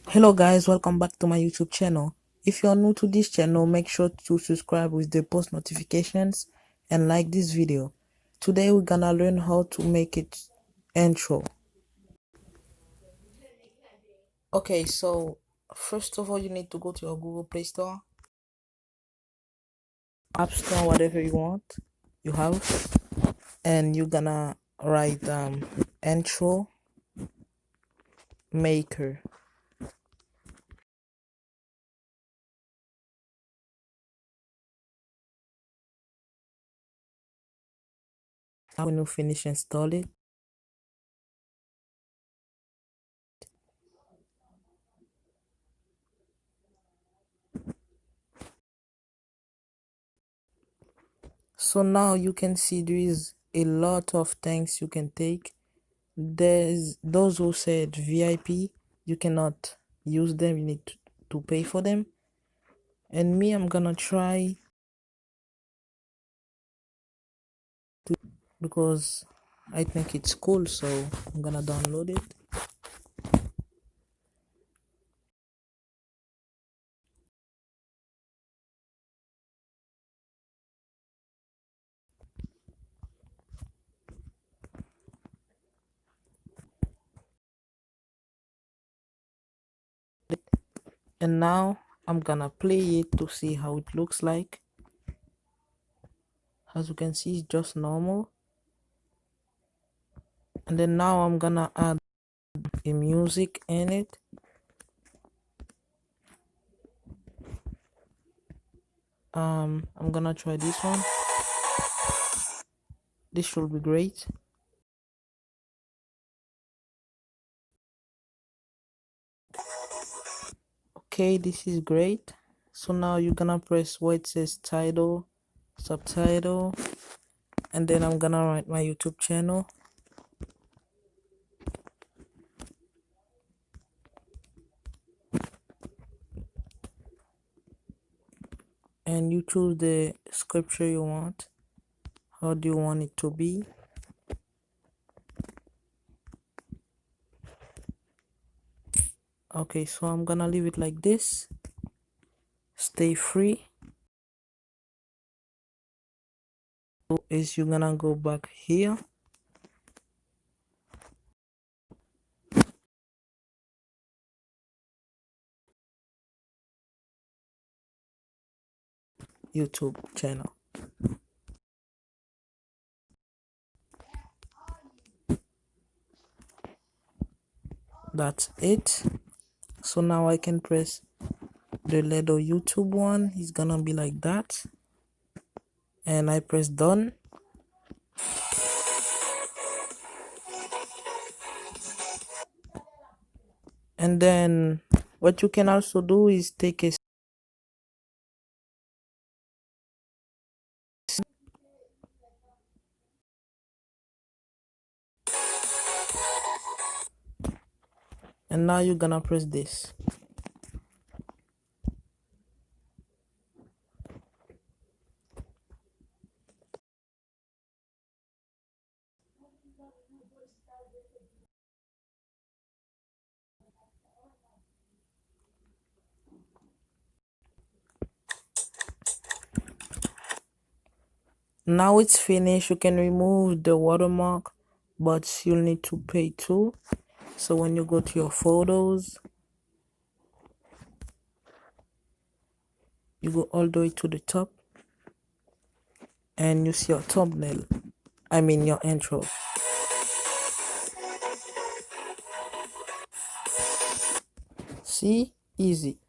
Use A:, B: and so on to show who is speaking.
A: Hello guys, welcome back to my YouTube channel. If you're new to this channel, make sure to subscribe with the post notifications and like this video. Today we're gonna learn how to make it intro. Okay, so first of all you need to go to your Google Play Store, App Store, whatever you have, and you're gonna write intro maker. When you finish install it, so now you can see there is a lot of things you can take. There's those who said VIP, you cannot use them, you need to pay for them. And me, I'm gonna try to, because I think it's cool, so I'm gonna download it. And now I'm gonna play it to see how it looks like. As you can see, it's just normal. And then now I'm gonna add a music in it. I'm gonna try this one. This should be great. Okay, this is great. So now you're gonna press where it says title, subtitle, and then I'm gonna write my YouTube channel. And you choose the scripture you want. How do you want it to be? Okay, so I'm gonna leave it like this. Stay free. So is you're gonna go back here. YouTube channel. That's it. So now I can press the little YouTube one. It's gonna be like that. And I press done. And then what you can also do is take a and now you're gonna press this. Now it's finished. You can remove the watermark, but you'll need to pay too. So when you go to your photos, you go all the way to the top and you see your thumbnail. I mean your intro. See? Easy.